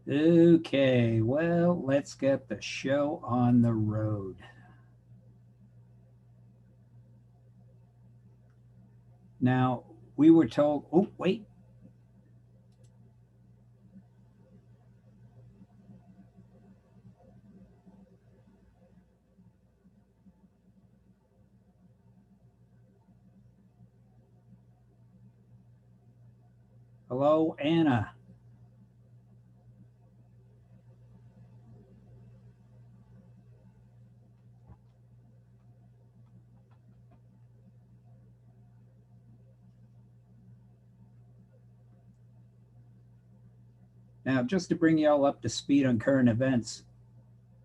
Okay, well, let's get the show on the road. Now, we were told, oh, wait. Hello, Anna. Now, just to bring you all up to speed on current events,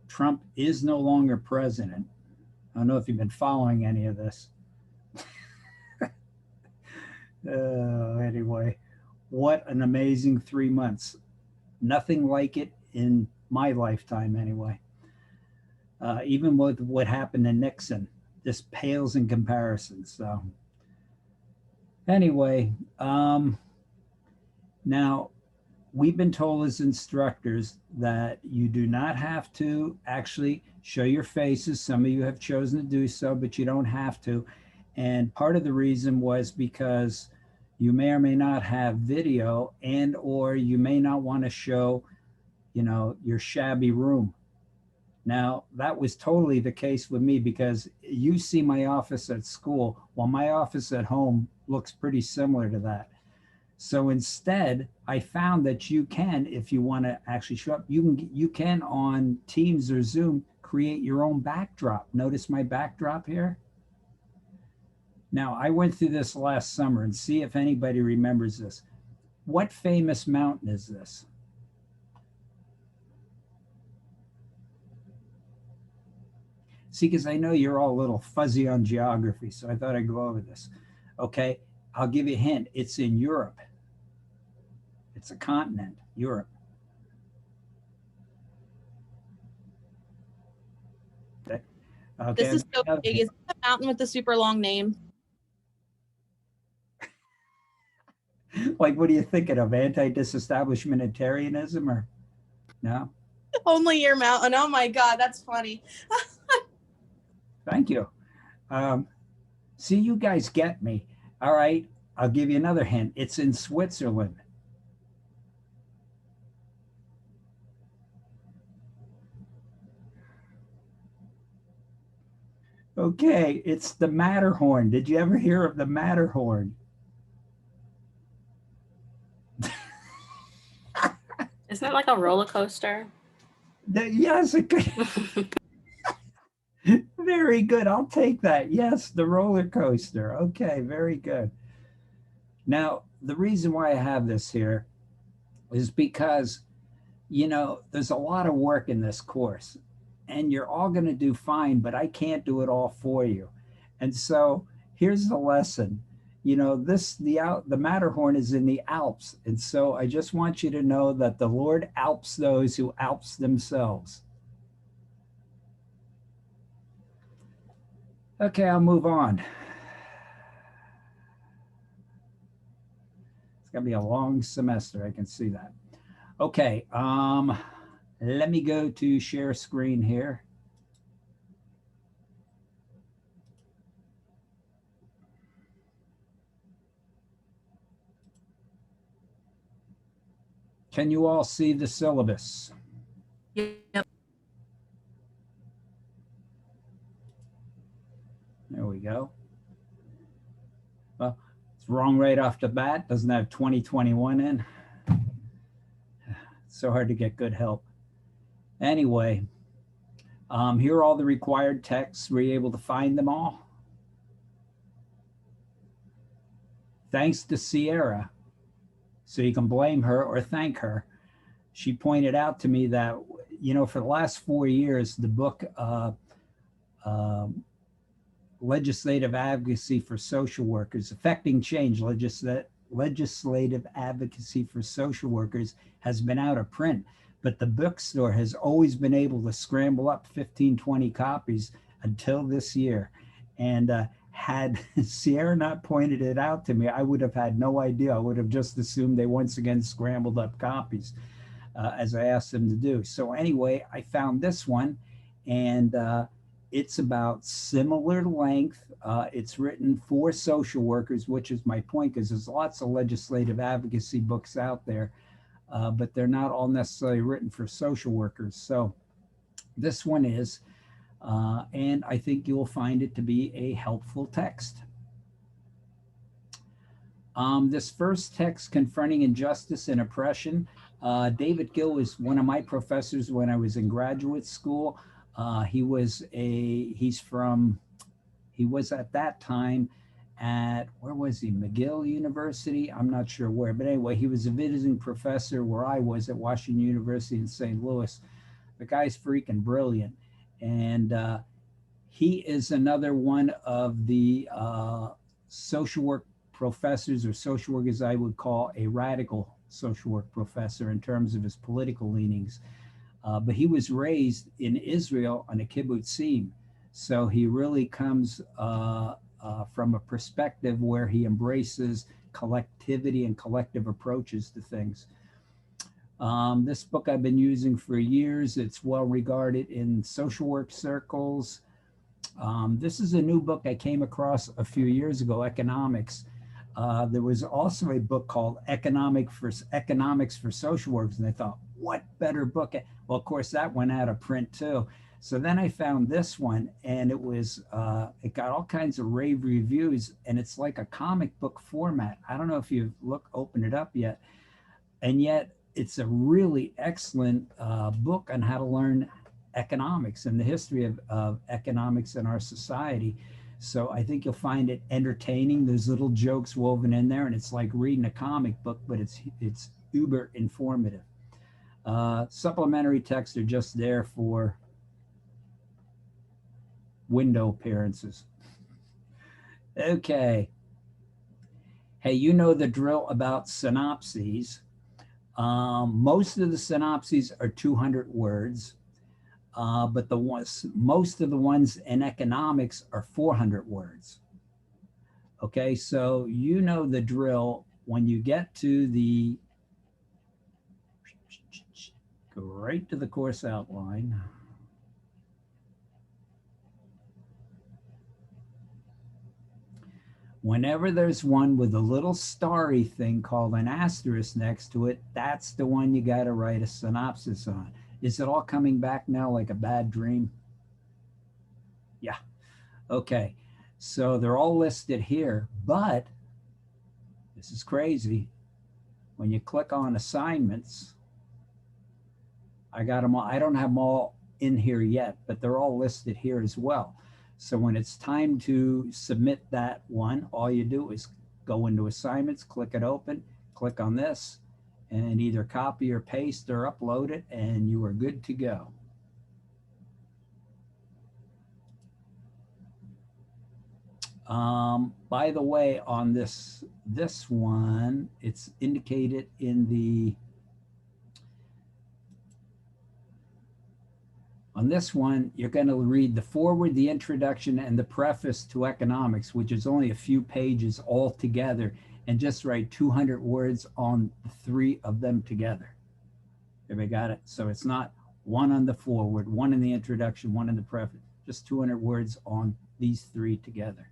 Trump is no longer president. I don't know if you've been following any of this. Anyway, what an amazing 3 months. Nothing like it in my lifetime, anyway. Even with what happened to Nixon, this pales in comparison. So, anyway, now we've been told as instructors that you do not have to actually show your faces. Some of you have chosen to do so, but you don't have to. And part of the reason was because you may or may not have video, and or you may not want to show, your shabby room. Now, that was totally the case with me because you see my office at school, while my office at home looks pretty similar to that. So instead, I found that you can, if you want to actually show up, you can on Teams or Zoom create your own backdrop. Notice my backdrop here. Now, I went through this last summer, and see if anybody remembers this. What famous mountain is this? See, because I know you're all a little fuzzy on geography, so I thought I'd go over this. Okay, I'll give you a hint. It's in Europe. It's a continent, Europe. Okay, okay. This is so big. Is it the mountain with the super long name? Like, what are you thinking of? Anti-disestablishmentarianism or no? Only your mountain. Oh my God, that's funny. Thank you. Um, See, you guys get me. All right, I'll give you another hint. It's in Switzerland. Okay, it's the Matterhorn. Did you ever hear of the Matterhorn? Isn't that like a roller coaster? Yes, it could. Very good. I'll take that. Yes, the roller coaster. Okay, very good. Now, the reason why I have this here is because, there's a lot of work in this course, and you're all going to do fine, but I can't do it all for you. And so here's the lesson. The Matterhorn is in the Alps, and so I just want you to know that the Lord Alps those who Alps themselves. Okay, I'll move on. It's going to be a long semester. I can see that. Okay, let me go to share screen here. Can you all see the syllabus? Yep. There we go. Well, it's wrong right off the bat. Doesn't have 2021 in. It's so hard to get good help. Anyway, here are all the required texts. Were you able to find them all? Thanks to Sierra. So you can blame her or thank her. She pointed out to me that, for the last 4 years, the book Legislative Advocacy for Social Workers, Affecting Change, Legislative Advocacy for Social Workers has been out of print, but the bookstore has always been able to scramble up 15, 20 copies until this year. And had Sierra not pointed it out to me, I would have had no idea. I would have just assumed they once again scrambled up copies. as I asked them to do. So anyway, I found this one, and it's about similar length. It's written for social workers, which is my point, because there's lots of legislative advocacy books out there, but they're not all necessarily written for social workers. So this one is, and I think you'll find it to be a helpful text. This first text, Confronting Injustice and Oppression, David Gill was one of my professors when I was in graduate school. He was at that time at, where was he? McGill University? I'm not sure where, but anyway, he was a visiting professor where I was at Washington University in St. Louis. The guy's freaking brilliant. And he is another one of the social work professors, or social work as I would call a radical social work professor in terms of his political leanings. But he was raised in Israel on a kibbutzim. So he really comes from a perspective where he embraces collectivity and collective approaches to things. This book I've been using for years. It's well regarded in social work circles. This is a new book I came across a few years ago, Economics. There was also a book called Economics for Social Workers, and I thought, what better book? Well, of course, that went out of print too. So then I found this one, and it got all kinds of rave reviews, and it's like a comic book format. I don't know if you've opened it up yet, and yet it's a really excellent book on how to learn economics and the history of economics in our society. So I think you'll find it entertaining. There's little jokes woven in there, and it's like reading a comic book, but it's uber informative. Supplementary texts are just there for window appearances. Okay. Hey, you know the drill about synopses. Most of the synopses are 200 words. But most of the ones in economics are 400 words. Okay, so you know the drill. When you get to go right to the course outline. Whenever there's one with a little starry thing called an asterisk next to it, that's the one you got to write a synopsis on. Is it all coming back now like a bad dream? Yeah. Okay. So they're all listed here, but this is crazy. When you click on assignments, I got them all. I don't have them all in here yet, but they're all listed here as well. So when it's time to submit that one, all you do is go into assignments, click it open, click on this, and either copy or paste or upload it, and you are good to go. By the way, on this one, it's indicated in the, on this one, you're going to read the foreword, the introduction, and the preface to economics, which is only a few pages all together, and just write 200 words on the three of them together. Everybody got it? So it's not one on the foreword, one in the introduction, one in the preface, just 200 words on these three together.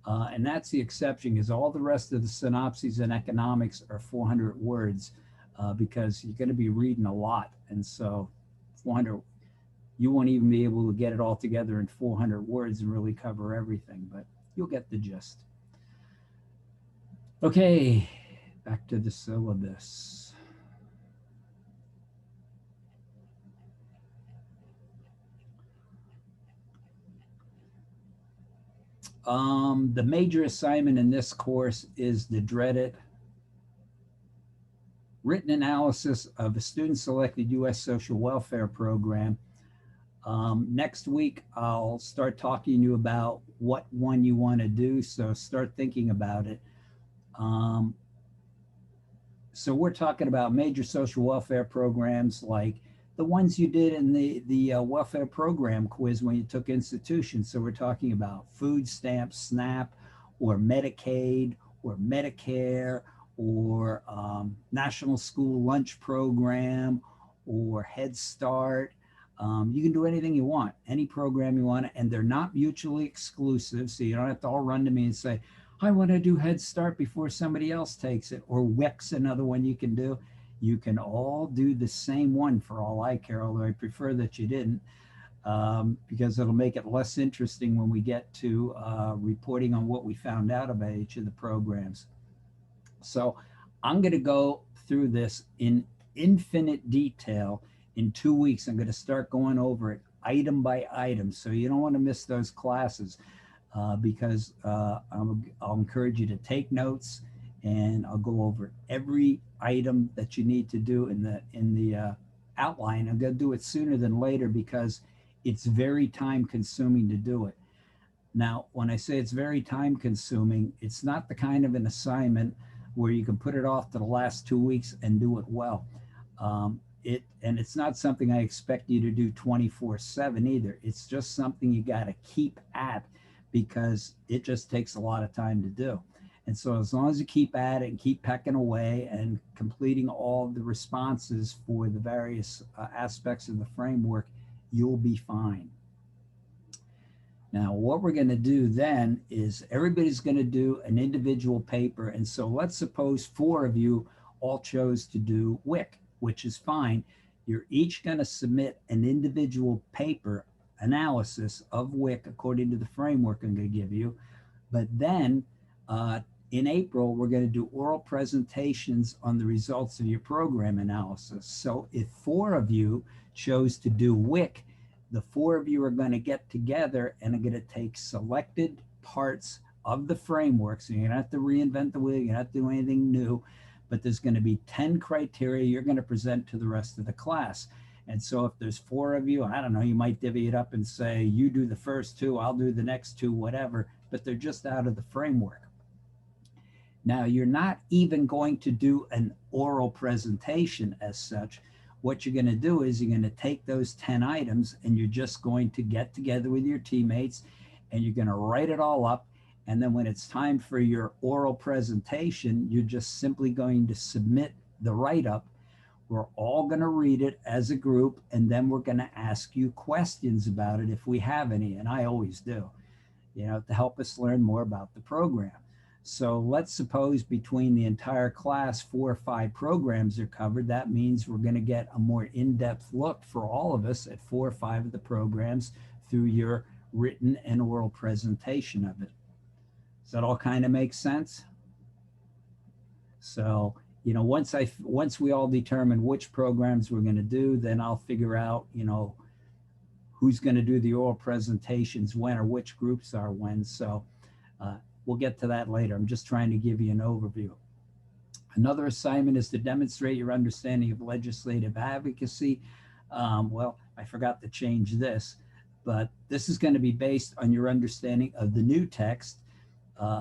And that's the exception, because all the rest of the synopses in economics are 400 words, because you're going to be reading a lot. And so 400, you won't even be able to get it all together in 400 words and really cover everything, but you'll get the gist. Okay, back to the syllabus. The major assignment in this course is the dreaded written analysis of a student-selected U.S. social welfare program. Next week, I'll start talking to you about what one you want to do, so start thinking about it. So we're talking about major social welfare programs like the ones you did in the welfare program quiz when you took institutions. So we're talking about food stamps, SNAP, or Medicaid, or Medicare, or National School Lunch Program or Head Start. You can do anything you want, any program you want, and they're not mutually exclusive. So you don't have to all run to me and say, I want to do Head Start before somebody else takes it, or WIC's another one you can do. You can all do the same one for all I care, although I prefer that you didn't, because it'll make it less interesting when we get to reporting on what we found out about each of the programs. So I'm going to go through this in infinite detail in 2 weeks. I'm going to start going over it item by item. So you don't want to miss those classes, because I'll encourage you to take notes, and I'll go over every item that you need to do in the outline. I'm going to do it sooner than later because it's very time consuming to do it. Now, when I say it's very time consuming, it's not the kind of an assignment where you can put it off to the last 2 weeks and do it well. And it's not something I expect you to do 24/7 either. It's just something you got to keep at because it just takes a lot of time to do. And so as long as you keep at it and keep pecking away and completing all the responses for the various aspects of the framework, you'll be fine. Now, what we're going to do then is everybody's going to do an individual paper. And so let's suppose 4 of you all chose to do WIC, which is fine. You're each going to submit an individual paper analysis of WIC according to the framework I'm going to give you. But then in April, we're going to do oral presentations on the results of your program analysis. So if 4 of you chose to do WIC, the 4 of you are going to get together and are going to take selected parts of the framework. So you're going to have to reinvent the wheel. You're going to have to do anything new, but there's going to be 10 criteria you're going to present to the rest of the class. And so if there's 4 of you, I don't know, you might divvy it up and say, you do the first 2, I'll do the next 2, whatever, but they're just out of the framework. Now, you're not even going to do an oral presentation as such. What you're going to do is you're going to take those 10 items and you're just going to get together with your teammates and you're going to write it all up. And then when it's time for your oral presentation, you're just simply going to submit the write-up. We're all going to read it as a group, and then we're going to ask you questions about it if we have any, and I always do, to help us learn more about the program. So let's suppose between the entire class, 4 or 5 programs are covered. That means we're going to get a more in-depth look for all of us at 4 or 5 of the programs through your written and oral presentation of it. Does that all kind of make sense? So, once we all determine which programs we're going to do, then I'll figure out, who's going to do the oral presentations when, or which groups are when. So we'll get to that later. I'm just trying to give you an overview. Another assignment is to demonstrate your understanding of legislative advocacy. Well, I forgot to change this, but this is going to be based on your understanding of the new text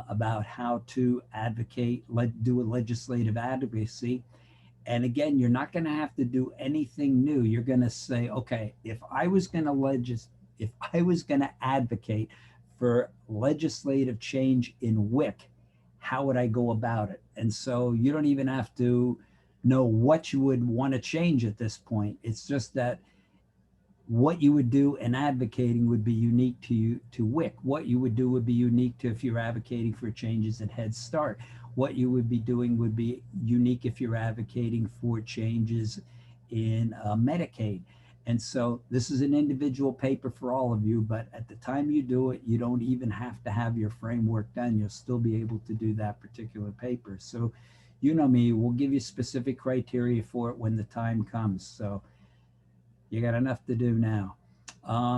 about how to advocate, do a legislative advocacy. And again, you're not going to have to do anything new. You're going to say, okay, if I was going to advocate for legislative change in WIC, how would I go about it? And so you don't even have to know what you would want to change at this point. It's just that what you would do in advocating would be unique to you, to WIC. What you would do would be unique to if you're advocating for changes at Head Start. What you would be doing would be unique if you're advocating for changes in Medicaid. And so this is an individual paper for all of you, but at the time you do it, you don't even have to have your framework done. You'll still be able to do that particular paper. So you know me, we'll give you specific criteria for it when the time comes. So you got enough to do now.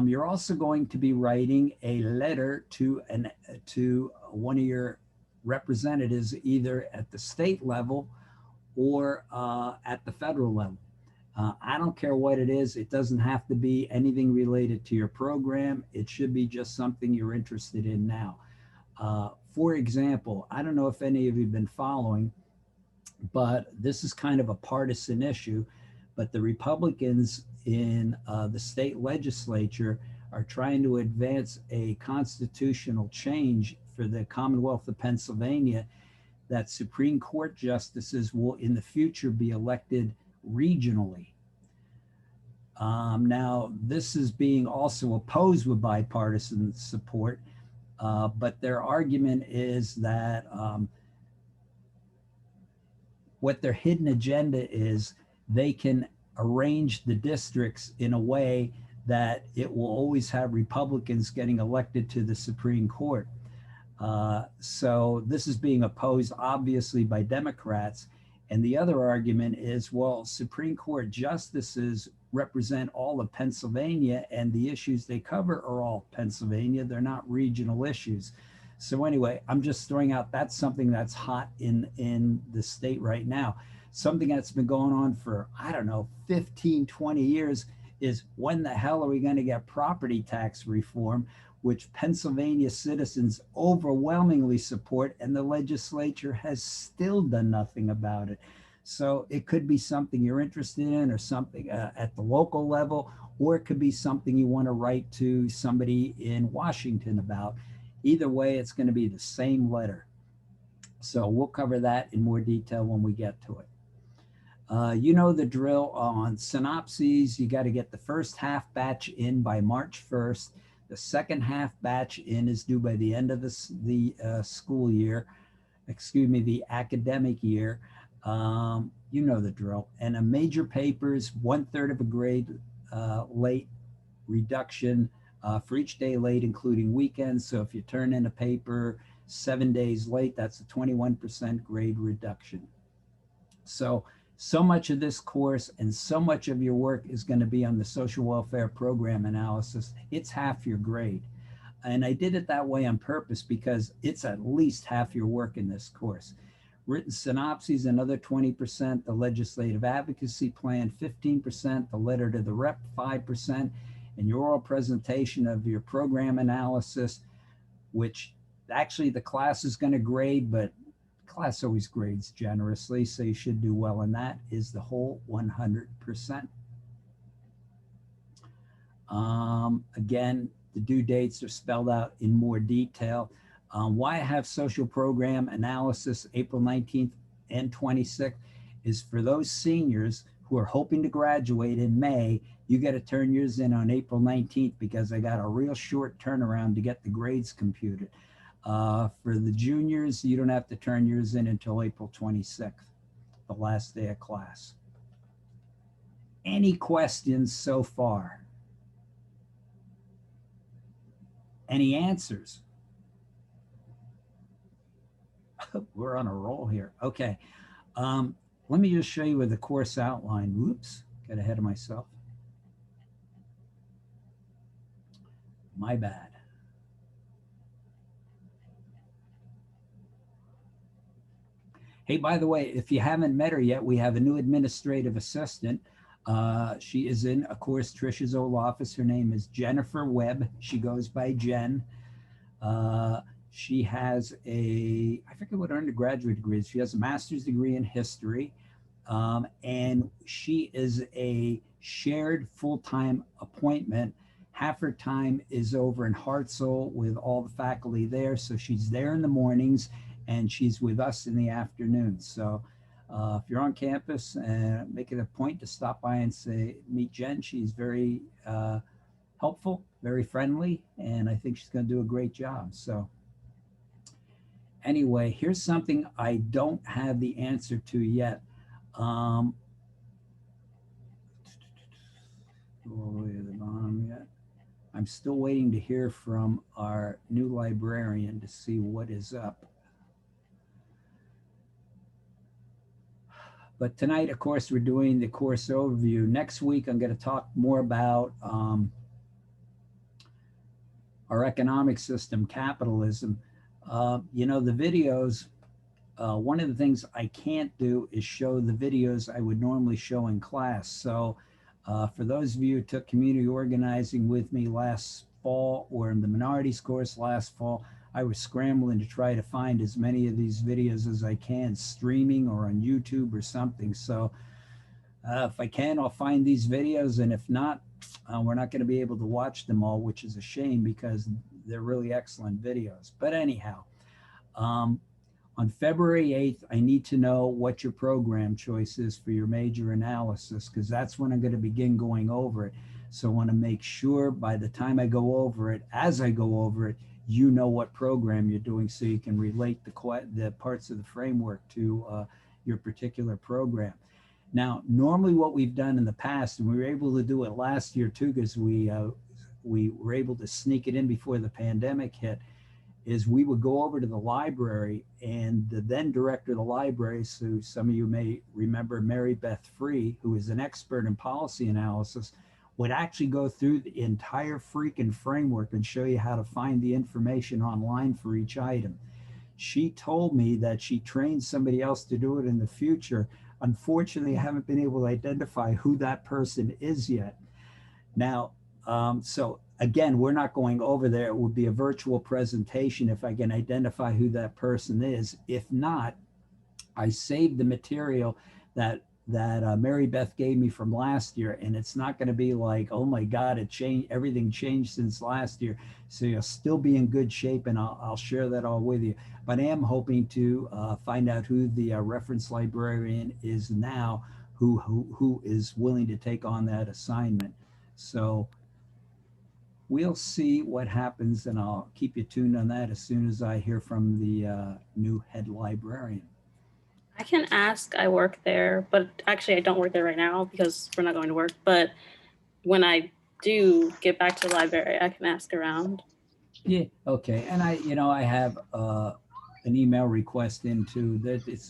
You're also going to be writing a letter to one of your representatives, either at the state level or at the federal level. I don't care what it is. It doesn't have to be anything related to your program. It should be just something you're interested in now. For example, I don't know if any of you have been following, but this is kind of a partisan issue, but the Republicans in the state legislature are trying to advance a constitutional change for the Commonwealth of Pennsylvania that Supreme Court justices will in the future be elected regionally. Now, this is being also opposed with bipartisan support, but their argument is that what their hidden agenda is, they can arrange the districts in a way that it will always have Republicans getting elected to the Supreme Court. So this is being opposed obviously by Democrats. And the other argument is, well, Supreme Court justices represent all of Pennsylvania, and the issues they cover are all Pennsylvania. They're not regional issues. So anyway, I'm just throwing out that's something that's hot in the state right now. Something that's been going on for, I don't know, 15, 20 years is when the hell are we going to get property tax reform, which Pennsylvania citizens overwhelmingly support, and the legislature has still done nothing about it. So it could be something you're interested in, or something at the local level, or it could be something you want to write to somebody in Washington about. Either way, it's going to be the same letter. So we'll cover that in more detail when we get to it. You know the drill on synopses. You got to get the first half batch in by March 1st. The second half batch in is due by the end of the school year, excuse me, the academic year. You know the drill. And a major papers, 1/3 of a grade late reduction for each day late, including weekends. So if you turn in a paper 7 days late, that's a 21% grade reduction. So much of this course and so much of your work is going to be on the social welfare program analysis. It's half your grade. And I did it that way on purpose because it's at least half your work in this course. Written synopses, another 20%, the legislative advocacy plan, 15%, the letter to the rep, 5%, and your oral presentation of your program analysis, which actually the class is going to grade, but class always grades generously, so you should do well in that, is the whole 100%. Again, the due dates are spelled out in more detail. Why I have social program analysis April 19th and 26th is for those seniors who are hoping to graduate in May. You got to turn yours in on April 19th because I got a real short turnaround to get the grades computed. For the juniors, you don't have to turn yours in until April 26th, the last day of class. Any questions so far? Any answers? We're on a roll here. Okay. Let me just show you with the course outline. Whoops, got ahead of myself. My bad. Hey, by the way, if you haven't met her yet, we have a new administrative assistant. She is in, of course, Trisha's old office. Her name is Jennifer Webb. She goes by Jen. She has I forget what her undergraduate degree is. She has a master's degree in history. And she is a shared full-time appointment. Half her time is over in Hartselle with all the faculty there. So she's there in the mornings and she's with us in the afternoon. So if you're on campus, make it a point to stop by and meet Jen. She's very helpful, very friendly, and I think she's going to do a great job. So anyway, here's something I don't have the answer to yet. All the way to the bottom yet. I'm still waiting to hear from our new librarian to see what is up. But tonight, of course, we're doing the course overview. Next week, I'm going to talk more about our economic system, capitalism. You know, the videos, one of the things I can't do is show the videos I would normally show in class. So for those of you who took community organizing with me last fall or in the minorities course last fall, I was scrambling to try to find as many of these videos as I can, streaming or on YouTube or something. So if I can, I'll find these videos. And if not, we're not going to be able to watch them all, which is a shame because they're really excellent videos. But anyhow, On February 8th, I need to know what your program choice is for your major analysis, because that's when I'm going to begin going over it. So I want to make sure by the time I go over it, as I go over it, you know what program you're doing so you can relate the parts of the framework to your particular program. Now, normally what we've done in the past, and we were able to do it last year too, because we were able to sneak it in before the pandemic hit, is we would go over to the library, and the then director of the library, so some of you may remember Mary Beth Free, who is an expert in policy analysis, would actually go through the entire freaking framework and show you how to find the information online for each item. She told me that she trained somebody else to do it in the future. Unfortunately, I haven't been able to identify who that person is yet. Now, so again, we're not going over there. It would be a virtual presentation if I can identify who that person is. If not, I saved the material that Mary Beth gave me from last year, and it's not going to be like, oh my God, it changed. Everything changed since last year. So you'll still be in good shape, and I'll share that all with you. But I am hoping to find out who the reference librarian is now, who is willing to take on that assignment. So we'll see what happens, and I'll keep you tuned on that as soon as I hear from the new head librarian. I can ask. I work there, but actually I don't work there right now because we're not going to work. But when I do get back to the library, I can ask around. Yeah, okay. And I have an email request into that. It's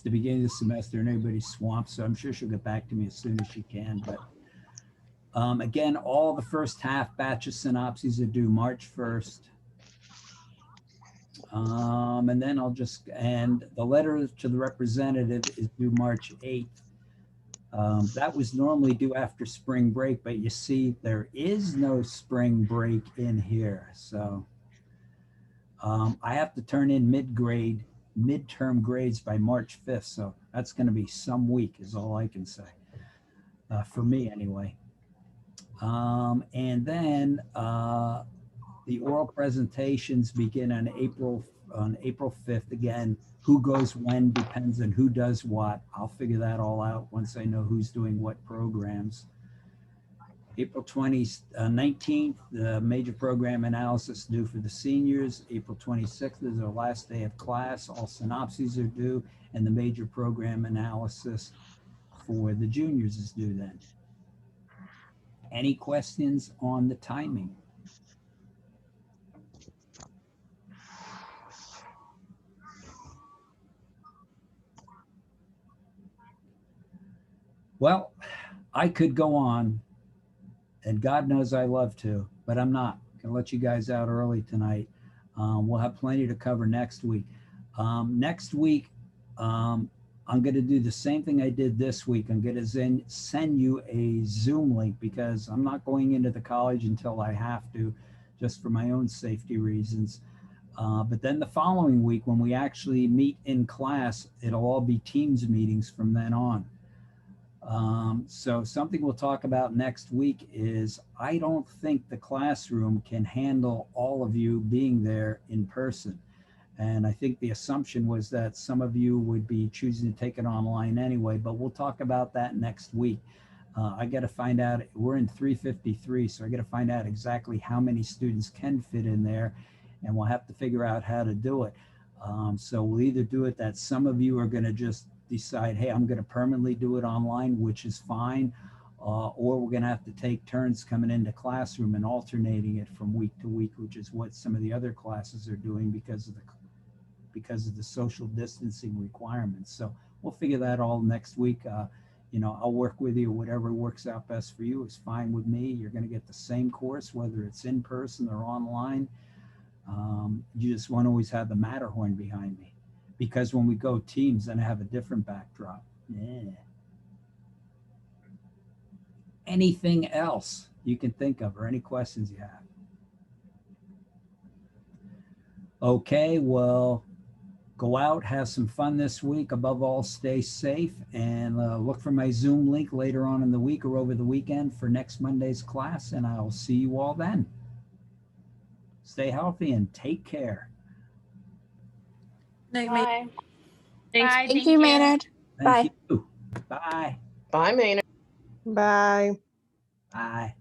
the beginning of the semester and everybody's swamped, so I'm sure she'll get back to me as soon as she can. But again, all the first half batch of synopses are due March 1st. And then and the letter to the representative is due March 8th. That was normally due after spring break, but you see, there is no spring break in here. So I have to turn in midterm grades by March 5th. So that's going to be some week, is all I can say, for me anyway. And then the oral presentations begin on April 5th. Again, who goes when depends on who does what. I'll figure that all out once I know who's doing what programs. April 19th, the major program analysis due for the seniors. April 26th is our last day of class. All synopses are due, and the major program analysis for the juniors is due then. Any questions on the timing? Well, I could go on, and God knows I love to, but I'm not. I'm going to let you guys out early tonight. We'll have plenty to cover next week. Next week, I'm going to do the same thing I did this week. I'm going to send you a Zoom link because I'm not going into the college until I have to, just for my own safety reasons. But then the following week, when we actually meet in class, it'll all be Teams meetings from then on. So something we'll talk about next week is I don't think the classroom can handle all of you being there in person. And I think the assumption was that some of you would be choosing to take it online anyway, but we'll talk about that next week. I got to find out, we're in 353, so I got to find out exactly how many students can fit in there, and we'll have to figure out how to do it. So we'll either do it that some of you are going to just decide, hey, I'm going to permanently do it online, which is fine, or we're going to have to take turns coming into classroom and alternating it from week to week, which is what some of the other classes are doing because of the social distancing requirements. So we'll figure that all next week. I'll work with you. Whatever works out best for you is fine with me. You're going to get the same course, whether it's in person or online. You just won't always have the Matterhorn behind me, because when we go Teams, then I have a different backdrop. Yeah. Anything else you can think of, or any questions you have? Okay, well, go out, have some fun this week. Above all, stay safe, and look for my Zoom link later on in the week or over the weekend for next Monday's class, and I'll see you all then. Stay healthy and take care. Night, Bye. Thanks. Bye. Thank you, Maynard. Bye. Thank you. Bye. Bye, Maynard. Bye. Bye.